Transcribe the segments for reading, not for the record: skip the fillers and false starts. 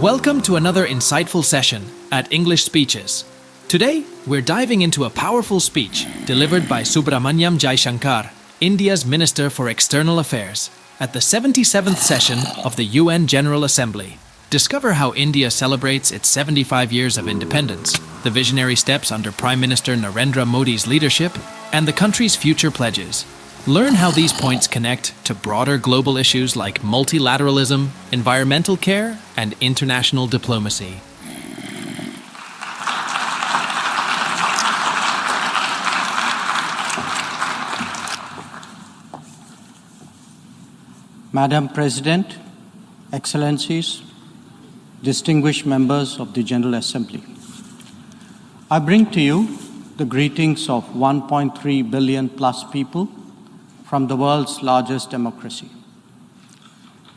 Welcome to another insightful session at English Speeches. Today, we're diving into a powerful speech delivered by Subramanyam Jaishankar, India's Minister for External Affairs, at the 77th session of the UN General Assembly. Discover how India celebrates its 75 years of independence, the visionary steps under Prime Minister Narendra Modi's leadership, and the country's future pledges. Learn how these points connect to broader global issues like multilateralism, environmental care, and international diplomacy. Madam President, Excellencies, distinguished members of the General Assembly, I bring to you the greetings of 1.3 billion plus people from the world's largest democracy.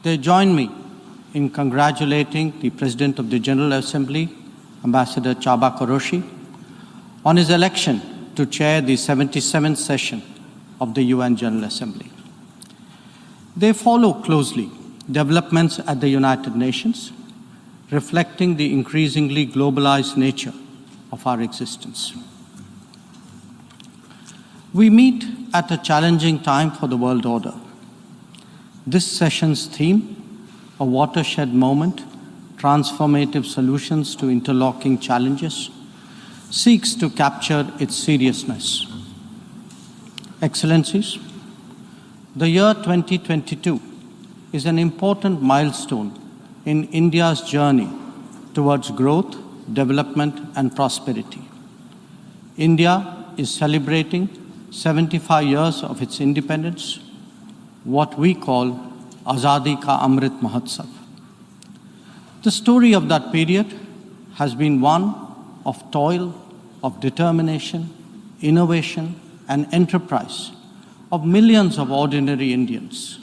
They join me in congratulating the President of the General Assembly, Ambassador Csaba Kőrösi, on his election to chair the 77th session of the UN General Assembly. They follow closely developments at the United Nations, reflecting the increasingly globalized nature of our existence. We meet at a challenging time for the world order. This session's theme, a watershed moment, transformative solutions to interlocking challenges, seeks to capture its seriousness. Excellencies, the year 2022 is an important milestone in India's journey towards growth, development, and prosperity. India is celebrating 75 years of its independence, what we call Azadi Ka Amrit Mahotsav. The story of that period has been one of toil, of determination, innovation, and enterprise of millions of ordinary Indians.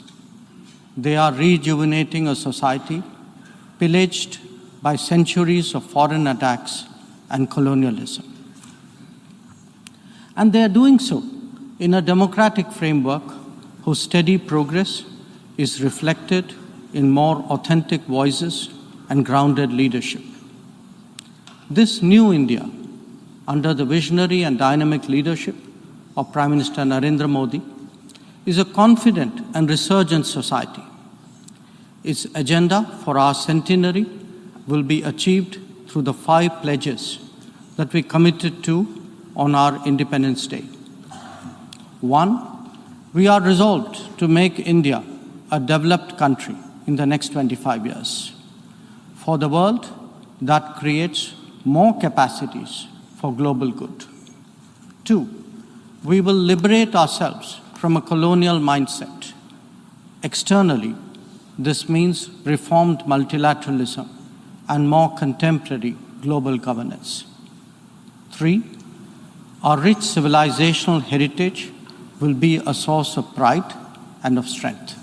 They are rejuvenating a society pillaged by centuries of foreign attacks and colonialism. And they are doing so in a democratic framework whose steady progress is reflected in more authentic voices and grounded leadership. This new India, under the visionary and dynamic leadership of Prime Minister Narendra Modi, is a confident and resurgent society. Its agenda for our centenary will be achieved through the 5 pledges that we committed to on our Independence Day. 1, we are resolved to make India a developed country in the next 25 years. For the world, that creates more capacities for global good. 2, we will liberate ourselves from a colonial mindset. Externally, this means reformed multilateralism and more contemporary global governance. 3, our rich civilizational heritage will be a source of pride and of strength.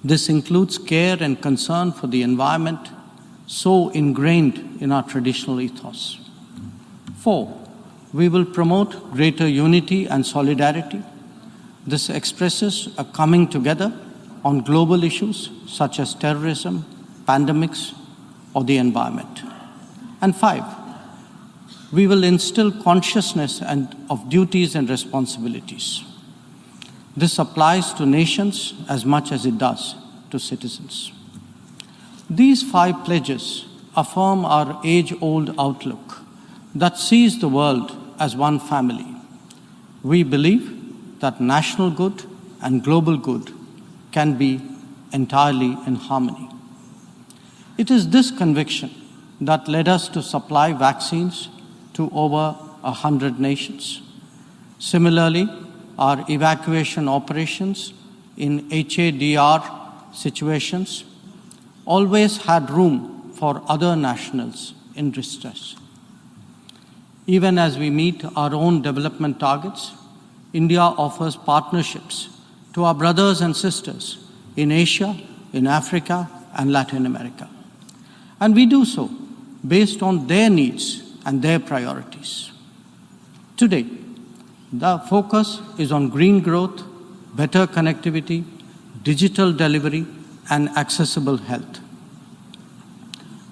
This includes care and concern for the environment, so ingrained in our traditional ethos. 4, we will promote greater unity and solidarity. This expresses a coming together on global issues such as terrorism, pandemics, or the environment. And 5, we will instill consciousness of duties and responsibilities. This applies to nations as much as it does to citizens. These 5 pledges affirm our age-old outlook that sees the world as one family. We believe that national good and global good can be entirely in harmony. It is this conviction that led us to supply vaccines to over 100 nations. Similarly, our evacuation operations in HADR situations always had room for other nationals in distress. Even as we meet our own development targets, India offers partnerships to our brothers and sisters in Asia, in Africa, and Latin America. And we do so based on their needs and their priorities. Today, the focus is on green growth, better connectivity, digital delivery, and accessible health.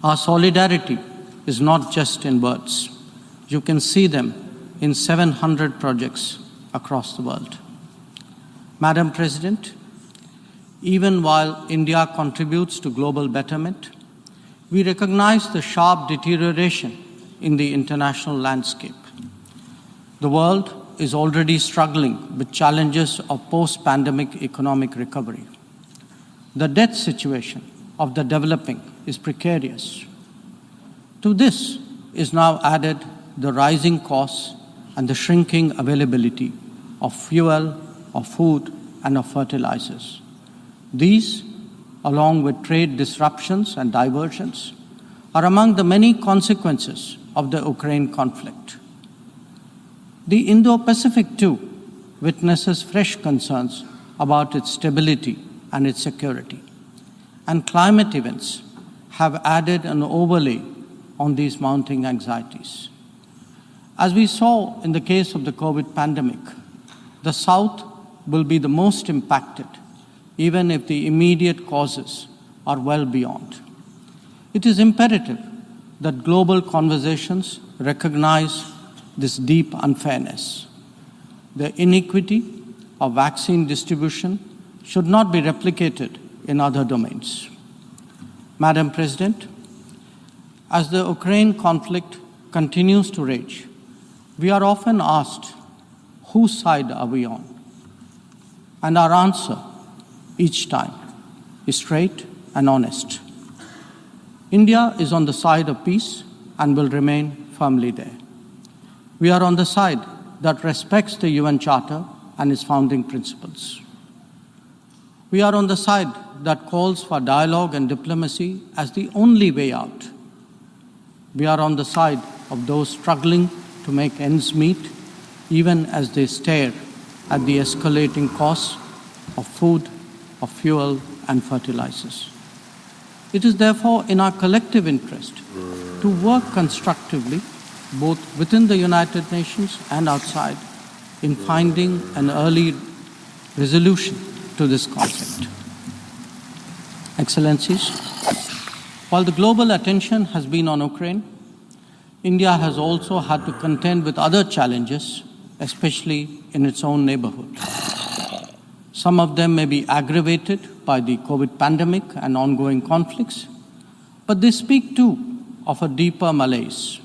Our solidarity is not just in words. You can see them in 700 projects across the world. Madam President, even while India contributes to global betterment, we recognize the sharp deterioration in the international landscape. The world is already struggling with challenges of post-pandemic economic recovery. The debt situation of the developing is precarious. To this is now added the rising costs and the shrinking availability of fuel, of food, and of fertilizers. These, along with trade disruptions and diversions, are among the many consequences of the Ukraine conflict. The Indo-Pacific, too, witnesses fresh concerns about its stability and its security. And climate events have added an overlay on these mounting anxieties. As we saw in the case of the COVID pandemic, the South will be the most impacted, even if the immediate causes are well beyond. It is imperative that global conversations recognize this deep unfairness. The inequity of vaccine distribution should not be replicated in other domains. Madam President, as the Ukraine conflict continues to rage, we are often asked, whose side are we on? And our answer each time is straight and honest. India is on the side of peace and will remain firmly there. We are on the side that respects the UN Charter and its founding principles. We are on the side that calls for dialogue and diplomacy as the only way out. We are on the side of those struggling to make ends meet, even as they stare at the escalating costs of food, of fuel, and fertilizers. It is therefore in our collective interest to work constructively, both within the United Nations and outside, in finding an early resolution to this conflict. Excellencies, while the global attention has been on Ukraine, India has also had to contend with other challenges, especially in its own neighborhood. Some of them may be aggravated by the COVID pandemic and ongoing conflicts, but they speak too of a deeper malaise.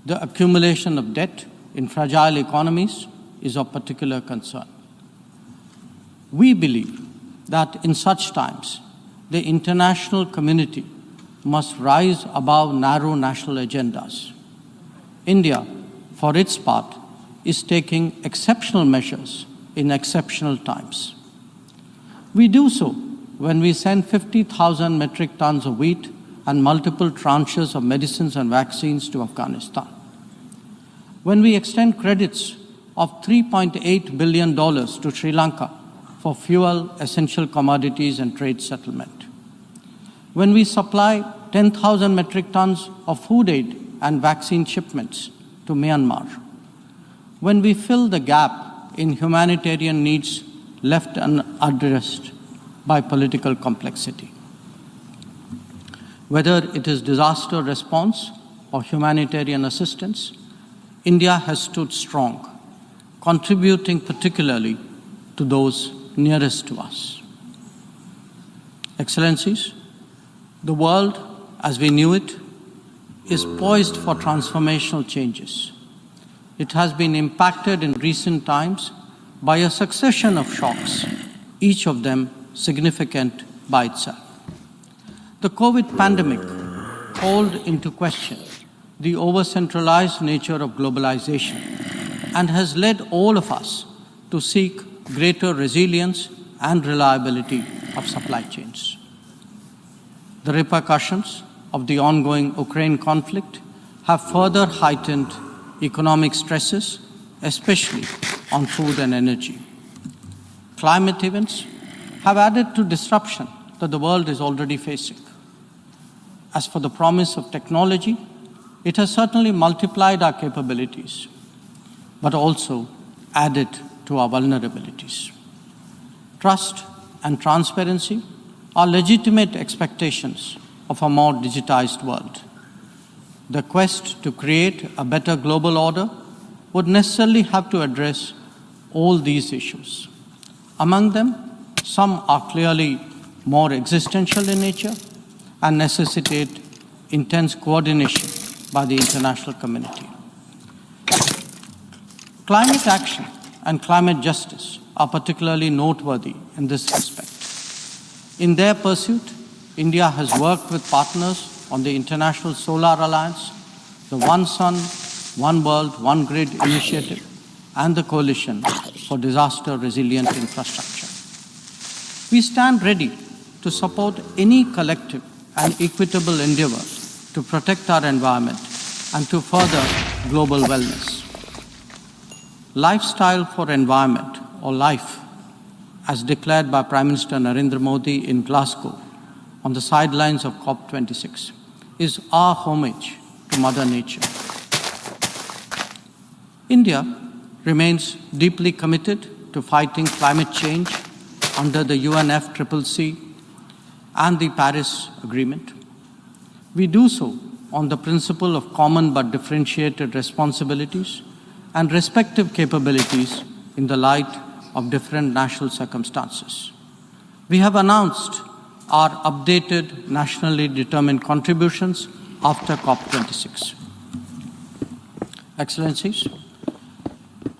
The accumulation of debt in fragile economies is of particular concern. We believe that in such times, the international community must rise above narrow national agendas. India, for its part, is taking exceptional measures in exceptional times. We do so when we send 50,000 metric tons of wheat and multiple tranches of medicines and vaccines to Afghanistan. When we extend credits of $3.8 billion to Sri Lanka for fuel, essential commodities, and trade settlement. When we supply 10,000 metric tons of food aid and vaccine shipments to Myanmar. When we fill the gap in humanitarian needs left unaddressed by political complexity. Whether it is disaster response or humanitarian assistance, India has stood strong, contributing particularly to those nearest to us. Excellencies, the world as we knew it is poised for transformational changes. It has been impacted in recent times by a succession of shocks, each of them significant by itself. The COVID pandemic called into question the over-centralized nature of globalization and has led all of us to seek greater resilience and reliability of supply chains. The repercussions of the ongoing Ukraine conflict have further heightened economic stresses, especially on food and energy. Climate events have added to disruption that the world is already facing. As for the promise of technology, it has certainly multiplied our capabilities, but also added to our vulnerabilities. Trust and transparency are legitimate expectations of a more digitized world. The quest to create a better global order would necessarily have to address all these issues. Among them, some are clearly more existential in nature and necessitate intense coordination by the international community. Climate action and climate justice are particularly noteworthy in this respect. In their pursuit, India has worked with partners on the International Solar Alliance, the One Sun, One World, One Grid initiative, and the Coalition for Disaster Resilient Infrastructure. We stand ready to support any collective and equitable endeavor to protect our environment and to further global wellness. Lifestyle for Environment, or LIFE, as declared by Prime Minister Narendra Modi in Glasgow on the sidelines of COP26, is our homage to Mother Nature. India remains deeply committed to fighting climate change under the UNFCCC and the Paris Agreement. We do so on the principle of common but differentiated responsibilities and respective capabilities in the light of different national circumstances. We have announced our updated nationally determined contributions after COP26. Excellencies,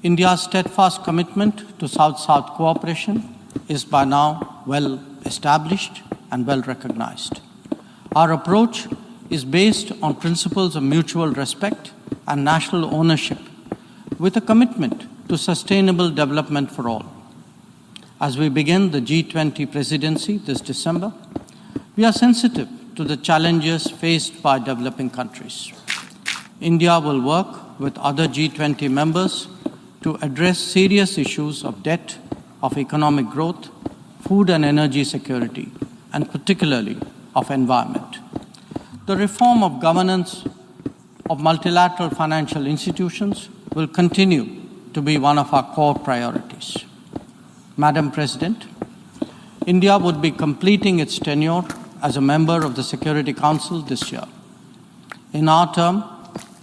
India's steadfast commitment to South-South cooperation is by now well established and well recognized. Our approach is based on principles of mutual respect and national ownership, with a commitment to sustainable development for all. As we begin the G20 presidency this December, we are sensitive to the challenges faced by developing countries. India will work with other G20 members to address serious issues of debt, of economic growth, food and energy security, and particularly of environment. The reform of governance of multilateral financial institutions will continue to be one of our core priorities. Madam President, India would be completing its tenure as a member of the Security Council this year. In our term,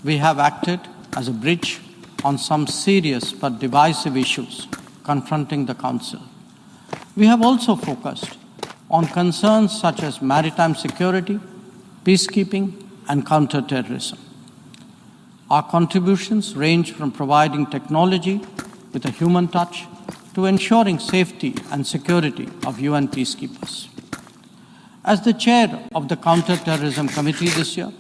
we have acted as a bridge on some serious but divisive issues confronting the Council. We have also focused on concerns such as maritime security, peacekeeping, and counter-terrorism. Our contributions range from providing technology with a human touch to ensuring safety and security of UN peacekeepers. As the chair of the Counter-Terrorism Committee this year,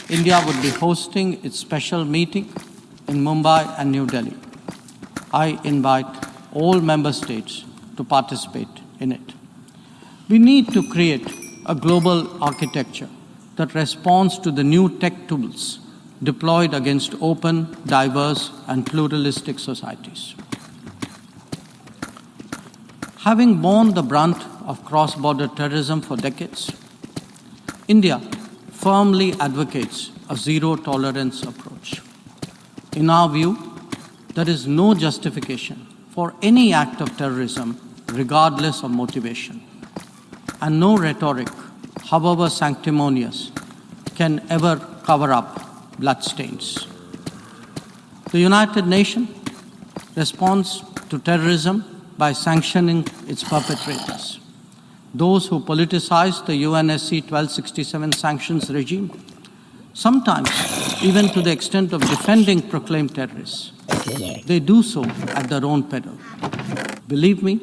India would be hosting its special meeting in Mumbai and New Delhi. I invite all member states to participate in it. We need to create a global architecture that responds to the new tech tools deployed against open, diverse, and pluralistic societies. Having borne the brunt of cross-border terrorism for decades, India firmly advocates a zero-tolerance approach. In our view, there is no justification for any act of terrorism regardless of motivation, and no rhetoric, however sanctimonious, can ever cover up bloodstains. The United Nations responds to terrorism by sanctioning its perpetrators. Those who politicize the UNSC 1267 sanctions regime, sometimes even to the extent of defending proclaimed terrorists, they do so at their own peril. Believe me,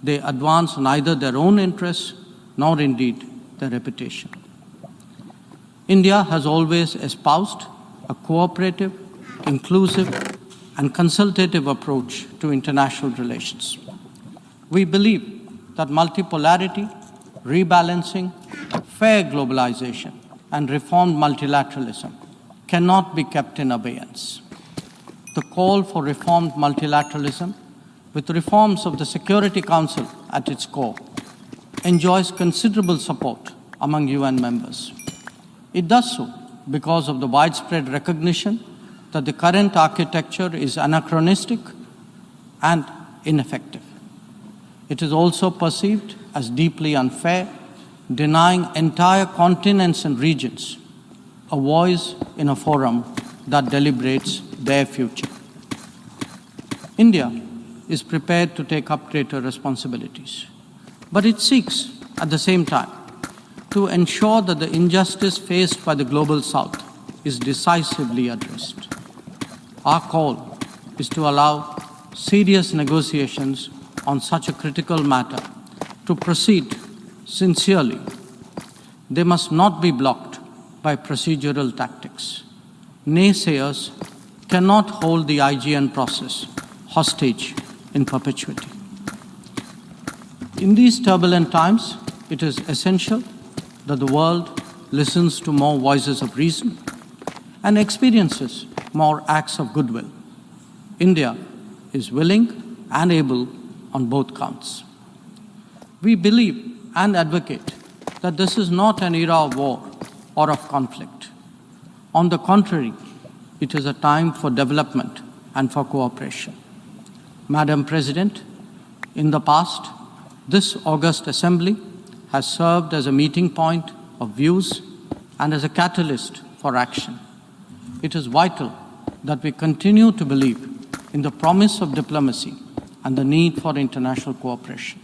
they advance neither their own interests nor indeed their reputation. India has always espoused a cooperative, inclusive, and consultative approach to international relations. We believe that multipolarity, rebalancing, fair globalization, and reformed multilateralism cannot be kept in abeyance. The call for reformed multilateralism, with reforms of the Security Council at its core, enjoys considerable support among UN members. It does so because of the widespread recognition that the current architecture is anachronistic and ineffective. It is also perceived as deeply unfair, denying entire continents and regions a voice in a forum that deliberates their future. India is prepared to take up greater responsibilities, but it seeks, at the same time, to ensure that the injustice faced by the Global South is decisively addressed. Our call is to allow serious negotiations on such a critical matter to proceed sincerely. They must not be blocked by procedural tactics. Naysayers cannot hold the IGN process hostage in perpetuity. In these turbulent times, it is essential that the world listens to more voices of reason and experiences more acts of goodwill. India is willing and able on both counts. We believe and advocate that this is not an era of war or of conflict. On the contrary, it is a time for development and for cooperation. Madam President, in the past, this august assembly has served as a meeting point of views and as a catalyst for action. It is vital that we continue to believe in the promise of diplomacy and the need for international cooperation.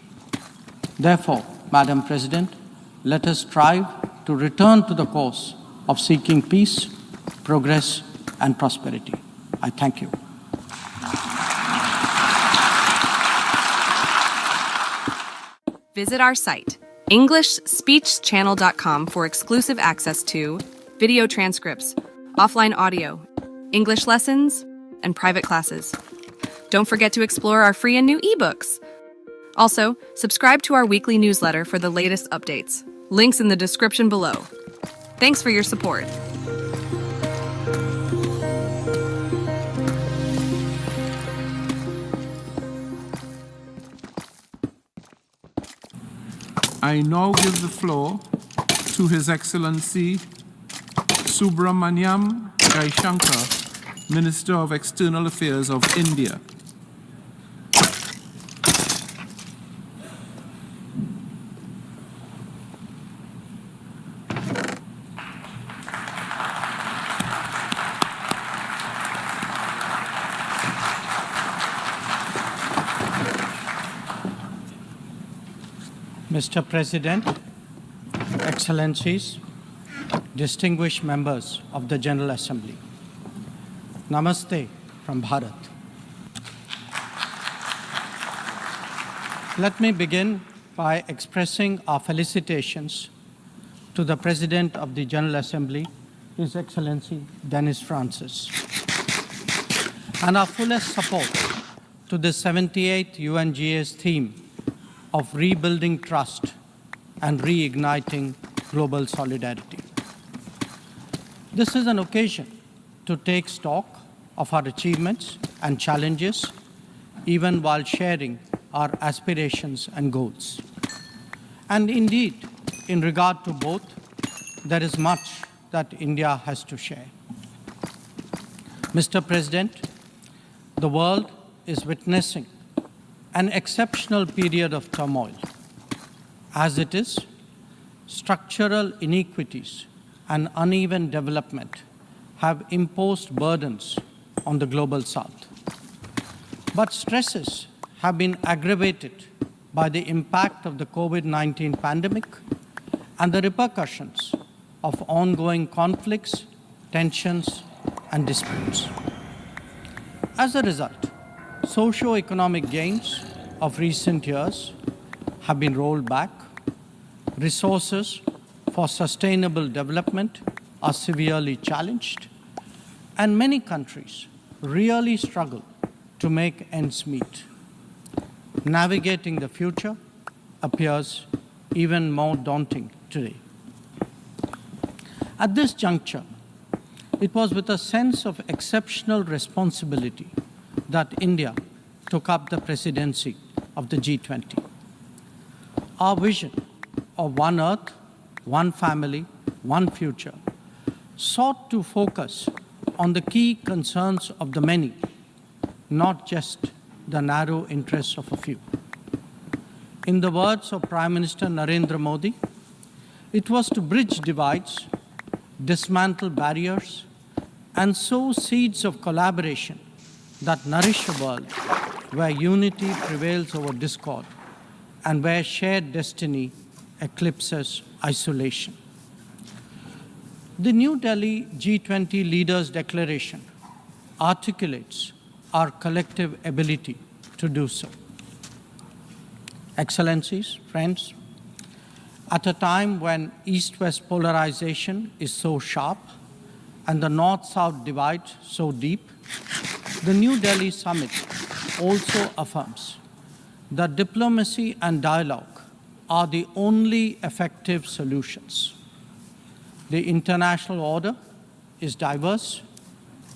Therefore, Madam President, let us strive to return to the course of seeking peace, progress, and prosperity. I thank you. Visit our site, EnglishSpeechChannel.com, for exclusive access to video transcripts, offline audio, English lessons, and private classes. Don't forget to explore our free and new ebooks. Also, subscribe to our weekly newsletter for the latest updates. Links in the description below. Thanks for your support. I now give the floor to His Excellency Subramaniam Jaishankar, Minister of External Affairs of India. Mr. President, Excellencies, distinguished members of the General Assembly. Namaste from Bharat. Let me begin by expressing our felicitations to the President of the General Assembly, His Excellency Dennis Francis, and our fullest support to the 78th UNGA's theme of rebuilding trust and reigniting global solidarity. This is an occasion to take stock of our achievements and challenges, even while sharing our aspirations and goals. And indeed, in regard to both, there is much that India has to share. Mr. President, the world is witnessing an exceptional period of turmoil. As it is, structural inequities and uneven development have imposed burdens on the global South. But stresses have been aggravated by the impact of the COVID-19 pandemic and the repercussions of ongoing conflicts, tensions, and disputes. As a result, socio-economic gains of recent years have been rolled back, resources for sustainable development are severely challenged, and many countries really struggle to make ends meet. Navigating the future appears even more daunting today. At this juncture, it was with a sense of exceptional responsibility that India took up the presidency of the G20. Our vision of one Earth, one family, one future sought to focus on the key concerns of the many, not just the narrow interests of a few. In the words of Prime Minister Narendra Modi, it was to bridge divides, dismantle barriers, and sow seeds of collaboration that nourish a world where unity prevails over discord and where shared destiny eclipses isolation. The New Delhi G20 Leaders' Declaration articulates our collective ability to do so. Excellencies, friends, at a time when East-West polarization is so sharp and the North-South divide so deep, the New Delhi Summit also affirms that diplomacy and dialogue are the only effective solutions. The international order is diverse,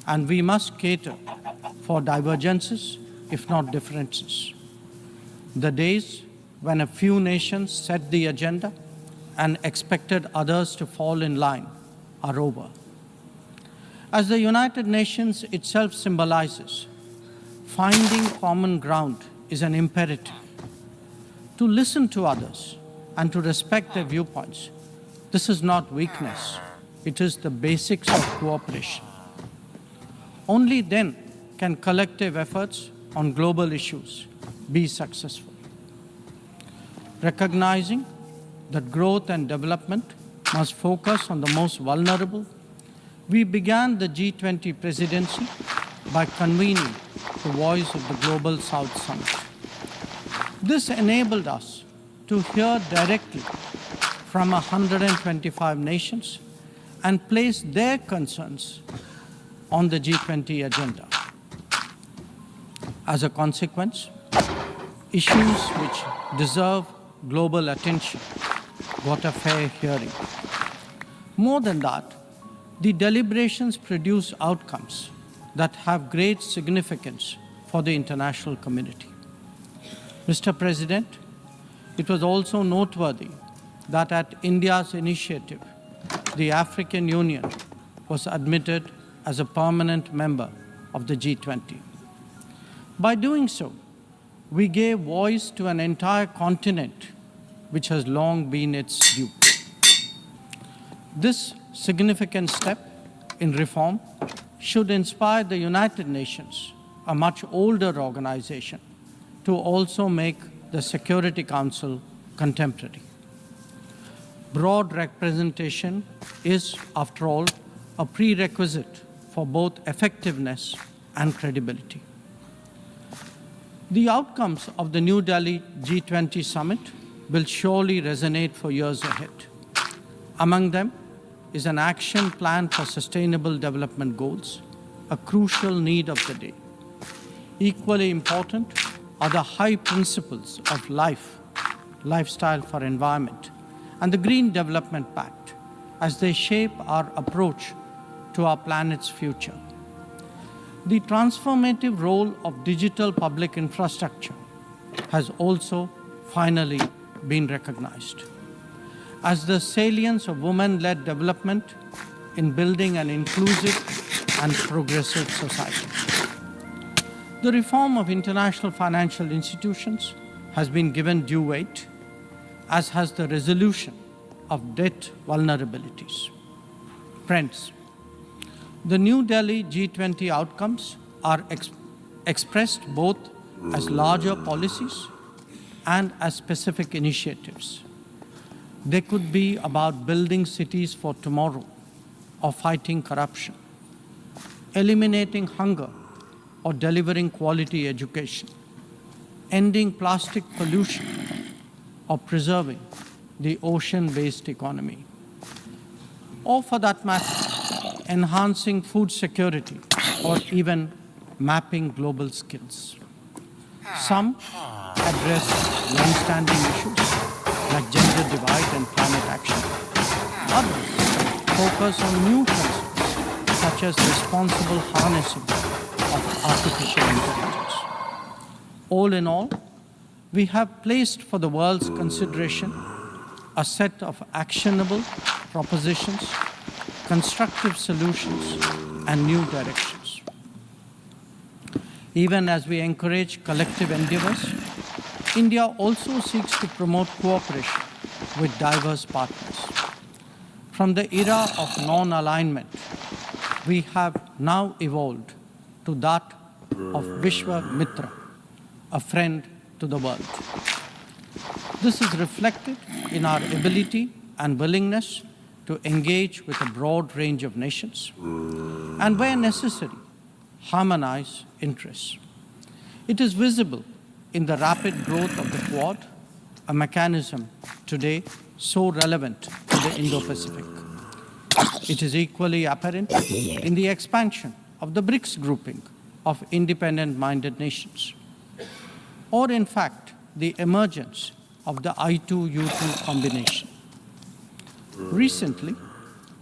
and we must cater for divergences, if not differences. The days when a few nations set the agenda and expected others to fall in line are over. As the United Nations itself symbolizes, finding common ground is an imperative. To listen to others and to respect their viewpoints, this is not weakness, it is the basics of cooperation. Only then can collective efforts on global issues be successful. Recognizing that growth and development must focus on the most vulnerable, we began the G20 presidency by convening the Voice of the Global South Summit. This enabled us to hear directly from 125 nations and place their concerns on the G20 agenda. As a consequence, issues which deserve global attention got a fair hearing. More than that, the deliberations produce outcomes that have great significance for the international community. Mr. President, it was also noteworthy that at India's initiative, the African Union was admitted as a permanent member of the G20. By doing so, we gave voice to an entire continent which has long been its due. This significant step in reform should inspire the United Nations, a much older organization, to also make the Security Council contemporary. Broad representation is, after all, a prerequisite for both effectiveness and credibility. The outcomes of the New Delhi G20 summit will surely resonate for years ahead. Among them is an action plan for sustainable development goals, a crucial need of the day. Equally important are the high principles of lifestyle for environment, and the Green Development Pact as they shape our approach to our planet's future. The transformative role of digital public infrastructure has also finally been recognized, as the salience of women-led development in building an inclusive and progressive society. The reform of international financial institutions has been given due weight, as has the resolution of debt vulnerabilities. Friends, the New Delhi G20 outcomes are expressed both as larger policies and as specific initiatives. They could be about building cities for tomorrow, or fighting corruption, eliminating hunger, or delivering quality education, ending plastic pollution, or preserving the ocean-based economy, or for that matter, enhancing food security, or even mapping global skills. Some address long-standing issues like gender divide and climate action. Others focus on new concepts such as responsible harnessing of artificial intelligence. All in all, we have placed for the world's consideration a set of actionable propositions, constructive solutions, and new directions. Even as we encourage collective endeavors, India also seeks to promote cooperation with diverse partners. From the era of non-alignment, we have now evolved to that of Vishwa Mitra, a friend to the world. This is reflected in our ability and willingness to engage with a broad range of nations and, where necessary, harmonize interests. It is visible in the rapid growth of the Quad, a mechanism today so relevant to the Indo-Pacific. It is equally apparent in the expansion of the BRICS grouping of independent-minded nations, or in fact, the emergence of the I2U2 combination. Recently,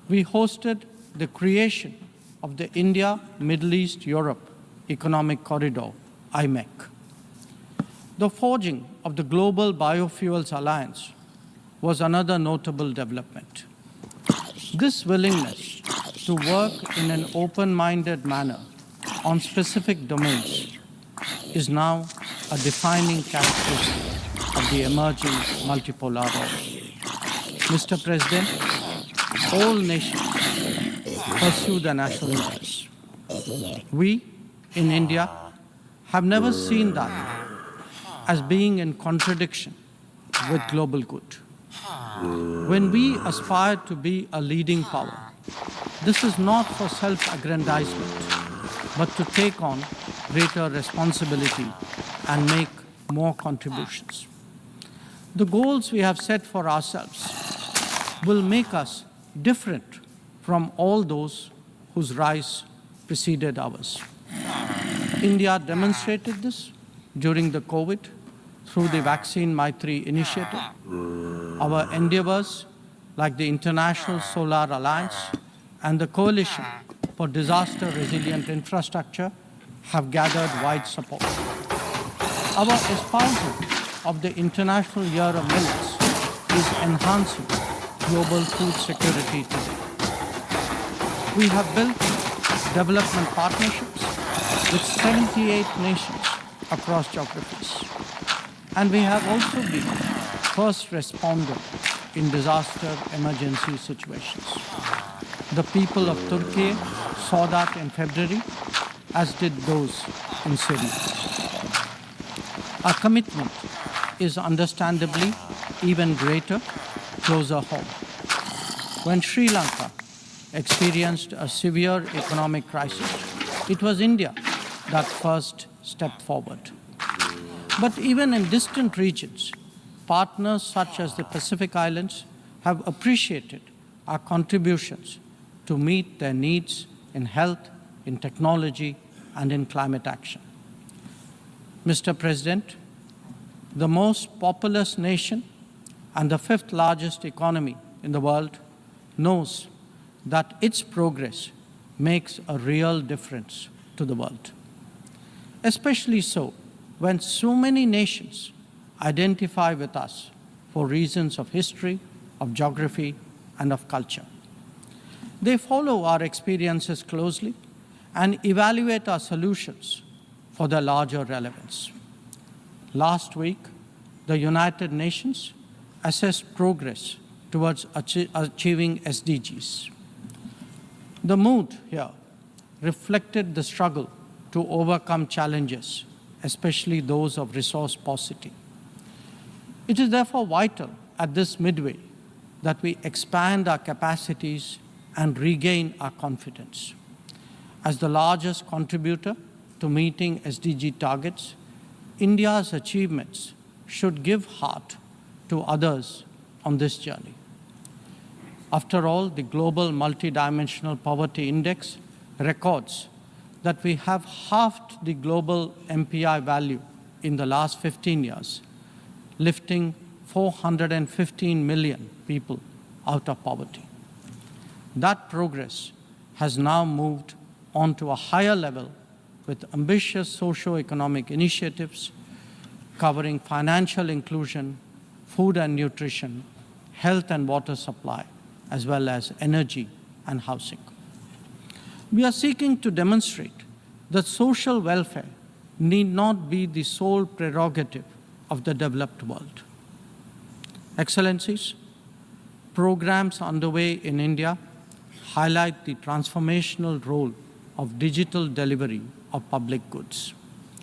we hosted the creation of the India, Middle East, Europe Economic Corridor, IMEC. The forging of the Global Biofuels Alliance was another notable development. This willingness to work in an open-minded manner on specific domains is now a defining characteristic of the emerging multipolar order. Mr. President, all nations pursue the national interest. We, in India, have never seen that as being in contradiction with global good. When we aspire to be a leading power, this is not for self-aggrandizement, but to take on greater responsibility and make more contributions. The goals we have set for ourselves will make us different from all those whose rise preceded ours. India demonstrated this during the COVID through the Vaccine Maitri initiative. Our endeavors, like the International Solar Alliance and the Coalition for Disaster Resilient Infrastructure, have gathered wide support. Our espousal of the International Year of Millets is enhancing global food security today. We have built development partnerships with 78 nations across geographies. And we have also been first responder in disaster emergency situations. The people of Turkey saw that in February, as did those in Syria. Our commitment is understandably even greater closer home. When Sri Lanka experienced a severe economic crisis, it was India that first stepped forward. But even in distant regions, partners such as the Pacific Islands have appreciated our contributions to meet their needs in health, in technology, and in climate action. Mr. President, the most populous nation and the fifth largest economy in the world knows that its progress makes a real difference to the world. Especially so when so many nations identify with us for reasons of history, of geography, and of culture. They follow our experiences closely and evaluate our solutions for their larger relevance. Last week, the United Nations assessed progress towards achieving SDGs. The mood here reflected the struggle to overcome challenges, especially those of resource paucity. It is therefore vital at this midway that we expand our capacities and regain our confidence. As the largest contributor to meeting SDG targets, India's achievements should give heart to others on this journey. After all, the Global Multidimensional Poverty Index records that we have halved the global MPI value in the last 15 years, lifting 415 million people out of poverty. That progress has now moved on to a higher level with ambitious socio-economic initiatives covering financial inclusion, food and nutrition, health and water supply, as well as energy and housing. We are seeking to demonstrate that social welfare need not be the sole prerogative of the developed world. Excellencies, programs underway in India highlight the transformational role of digital delivery of public goods.